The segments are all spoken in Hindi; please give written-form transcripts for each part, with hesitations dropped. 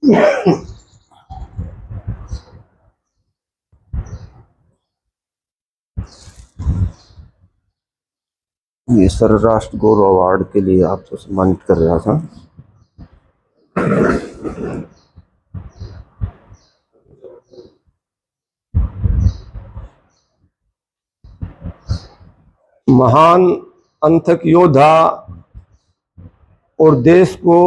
ये सर राष्ट्र गौरव अवार्ड के लिए आपको सम्मानित कर रहा था। महान अंतक योद्धा और देश को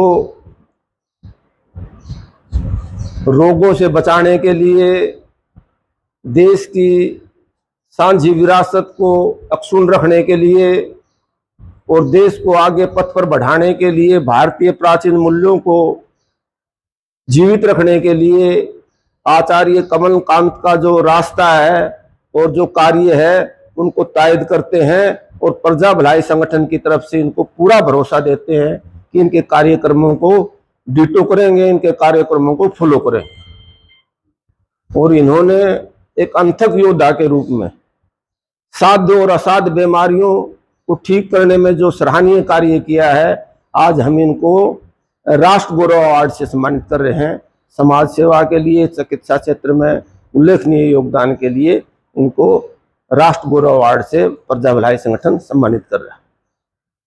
रोगों से बचाने के लिए, देश की सांझी विरासत को अक्षुण्ण रखने के लिए और देश को आगे पथ पर बढ़ाने के लिए, भारतीय प्राचीन मूल्यों को जीवित रखने के लिए आचार्य कमलकांत का जो रास्ता है और जो कार्य है उनको तायद करते हैं और प्रजा भलाई संगठन की तरफ से इनको पूरा भरोसा देते हैं कि इनके कार्यक्रमों को डिटो करेंगे, इनके कार्यक्रमों को फॉलो करेंगे। और इन्होंने एक अंतक योद्धा के रूप में साध्य और असाध्य बीमारियों को ठीक करने में जो सराहनीय कार्य किया है, आज हम इनको राष्ट्र गौरव अवार्ड से सम्मानित कर रहे हैं। समाज सेवा के लिए, चिकित्सा क्षेत्र में उल्लेखनीय योगदान के लिए इनको राष्ट्र गौरव अवार्ड से प्रजा भलाई संगठन सम्मानित कर रहा है।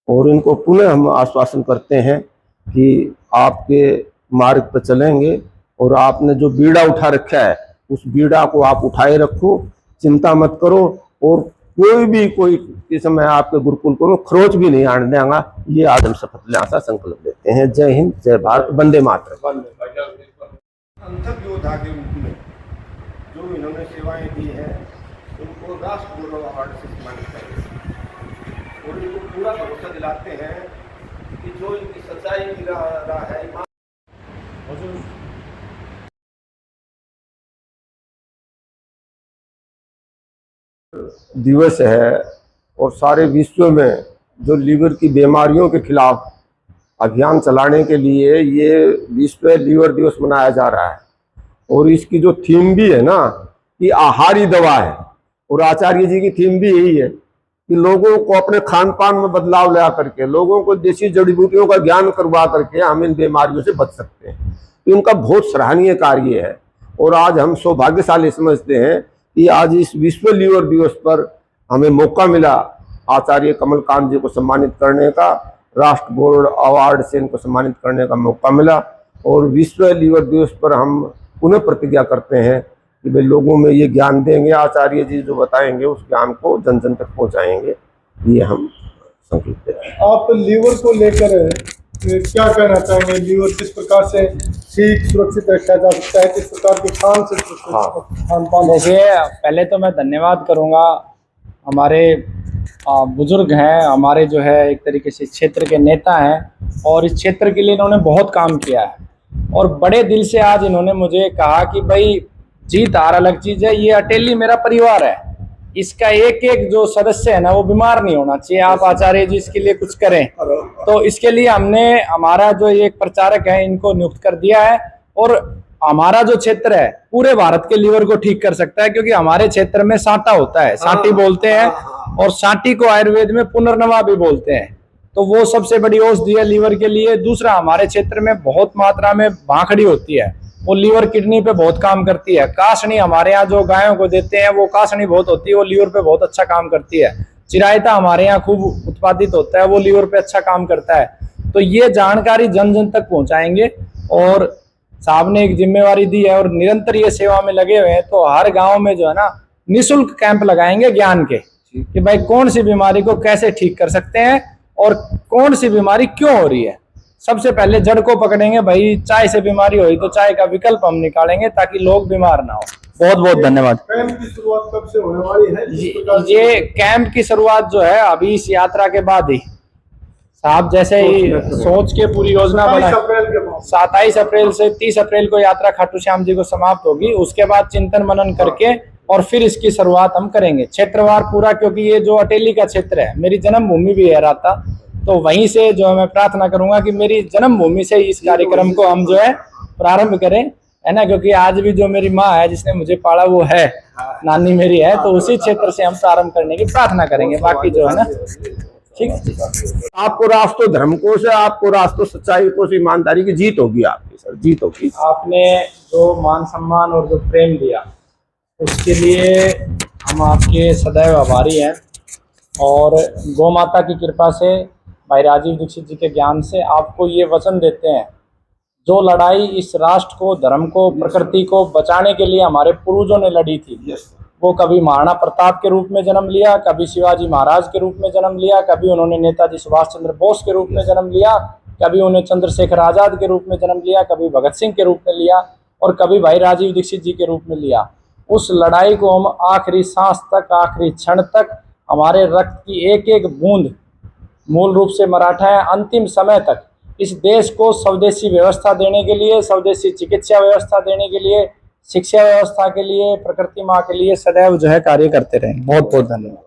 और इनको पुनः हम आश्वासन करते हैं कि आपके मार्ग पर चलेंगे और आपने जो बीड़ा उठा रखा है उस बीड़ा को आप उठाए रखो, चिंता मत करो और कोई किस्म में आपके गुरुकुल को खरोच भी नहीं आने देंगे। ये आज हम शपथ लेना संकल्प लेते हैं। जय हिंद, जय भारत, वंदे मातरम। अंतक योद्धा के रूप में जो इन्होंने सेवाएं दी हैं उनको राष्ट्र गौरव अवार्ड से सम्मानित करें और इनको पूरा भरोसा दिलाते हैं कि जो इनकी सच्चाई की राह है दिवस है और सारे विश्व में जो लीवर की बीमारियों के खिलाफ अभियान चलाने के लिए ये विश्व लीवर दिवस मनाया जा रहा है। और इसकी जो थीम भी है ना कि आहार ही दवा है, और आचार्य जी की थीम भी यही है कि लोगों को अपने खान पान में बदलाव ला करके, लोगों को देसी जड़ी बूटियों का ज्ञान करवा करके हम इन बीमारियों से बच सकते हैं। तो इनका बहुत सराहनीय कार्य है और आज हम सौभाग्यशाली समझते हैं कि आज इस विश्व लीवर दिवस पर हमें मौका मिला आचार्य कमलकांत जी को सम्मानित करने का, राष्ट्र गौरव अवार्ड से इनको सम्मानित करने का मौका मिला। और विश्व लीवर दिवस पर हम पुनः प्रतिज्ञा करते हैं कि वे लोगों में ये ज्ञान देंगे, आचार्य जी जो बताएंगे उस ज्ञान को जन जन तक पहुंचाएंगे, ये हम संकल्प हैं। आप लीवर को लेकर क्या कहना चाहेंगे? लीवर किस प्रकार से ठीक सुरक्षित रखा जा सकता है, किस प्रकार के खान से खान पान? जैसे पहले तो मैं धन्यवाद करूंगा, हमारे बुजुर्ग हैं, हमारे जो है एक तरीके से क्षेत्र के नेता हैं और इस क्षेत्र के लिए इन्होंने बहुत काम किया है और बड़े दिल से आज इन्होंने मुझे कहा कि भाई जीत हार अलग चीज है, ये अटेली मेरा परिवार है, इसका एक एक जो सदस्य है ना वो बीमार नहीं होना चाहिए, आप आचार्य जी इसके लिए कुछ करें। तो इसके लिए हमने हमारा जो एक प्रचारक है इनको नियुक्त कर दिया है और हमारा जो क्षेत्र है पूरे भारत के लीवर को ठीक कर सकता है, क्योंकि हमारे क्षेत्र में सांटा होता है, सांटी बोलते हैं और सांटी को आयुर्वेद में पुनर्नवा भी बोलते हैं, तो वो सबसे बड़ी औषधि है लीवर के लिए। दूसरा, हमारे क्षेत्र में बहुत मात्रा में भाखड़ी होती है, वो लीवर किडनी पे बहुत काम करती है। कासनी हमारे यहाँ जो गायों को देते हैं वो कासनी बहुत होती है, वो लीवर पे बहुत अच्छा काम करती है। चिरायता हमारे यहाँ खूब उत्पादित होता है, वो लीवर पे अच्छा काम करता है। तो ये जानकारी जन जन तक पहुंचाएंगे और साहब ने एक जिम्मेवारी दी है और निरंतर ये सेवा में लगे हुए हैं, तो हर गाँव में जो है ना निःशुल्क कैंप लगाएंगे ज्ञान के कि भाई कौन सी बीमारी को कैसे ठीक कर सकते हैं और कौन सी बीमारी क्यों हो रही है। सबसे पहले जड़ को पकड़ेंगे, भाई चाय से बीमारी हुई तो चाय का विकल्प हम निकालेंगे ताकि लोग बीमार ना हो। बहुत बहुत धन्यवाद। कैंप की शुरुआत कब से होने वाली है? ये कैंप की शुरुआत जो है अभी इस यात्रा के बाद ही, साहब जैसे ही सोच के पूरी योजना बनाई, 27 अप्रैल से 30 अप्रैल को यात्रा खाटू श्याम जी को समाप्त होगी, उसके बाद चिंतन मनन करके और फिर इसकी शुरुआत हम करेंगे क्षेत्रवार पूरा, क्योंकि ये जो अटेली का क्षेत्र है मेरी जन्मभूमि भी है राता, तो वहीं से जो मैं प्रार्थना करूंगा कि मेरी जन्मभूमि से इस कार्यक्रम को हम जो है प्रारंभ करें, है ना, क्योंकि आज भी जो मेरी माँ है जिसने मुझे पाला वो है, नानी मेरी है, तो उसी क्षेत्र से हम प्रारंभ करने की प्रार्थना करेंगे। बाकी जो है ना ठीक है। आपको राष्ट्र धर्म को से, आपको राष्ट्र सच्चाई को से, ईमानदारी की जीत होगी आपकी सर, जीत होगी। आपने जो मान सम्मान और जो प्रेम दिया उसके लिए हम आपके सदैव आभारी हैं। और गौ माता की कृपा से, भाई राजीव दीक्षित जी के ज्ञान से आपको ये वचन देते हैं, जो लड़ाई इस राष्ट्र को, धर्म को, प्रकृति को बचाने के लिए हमारे पूर्वजों ने लड़ी थी, वो कभी महाराणा प्रताप के रूप में जन्म लिया, कभी शिवाजी महाराज के रूप में जन्म लिया, कभी उन्होंने नेताजी सुभाष चंद्र बोस के रूप में जन्म लिया, कभी उन्हें चंद्रशेखर आज़ाद के रूप में जन्म लिया, कभी भगत सिंह के रूप में लिया और कभी भाई राजीव दीक्षित जी के रूप में लिया। उस लड़ाई को हम आखिरी सांस तक, आखिरी क्षण तक, हमारे रक्त की एक एक बूंद, मूल रूप से मराठा है, अंतिम समय तक इस देश को स्वदेशी व्यवस्था देने के लिए, स्वदेशी चिकित्सा व्यवस्था देने के लिए, शिक्षा व्यवस्था के लिए, प्रकृति माँ के लिए सदैव जो है कार्य करते रहें। बहुत बहुत धन्यवाद।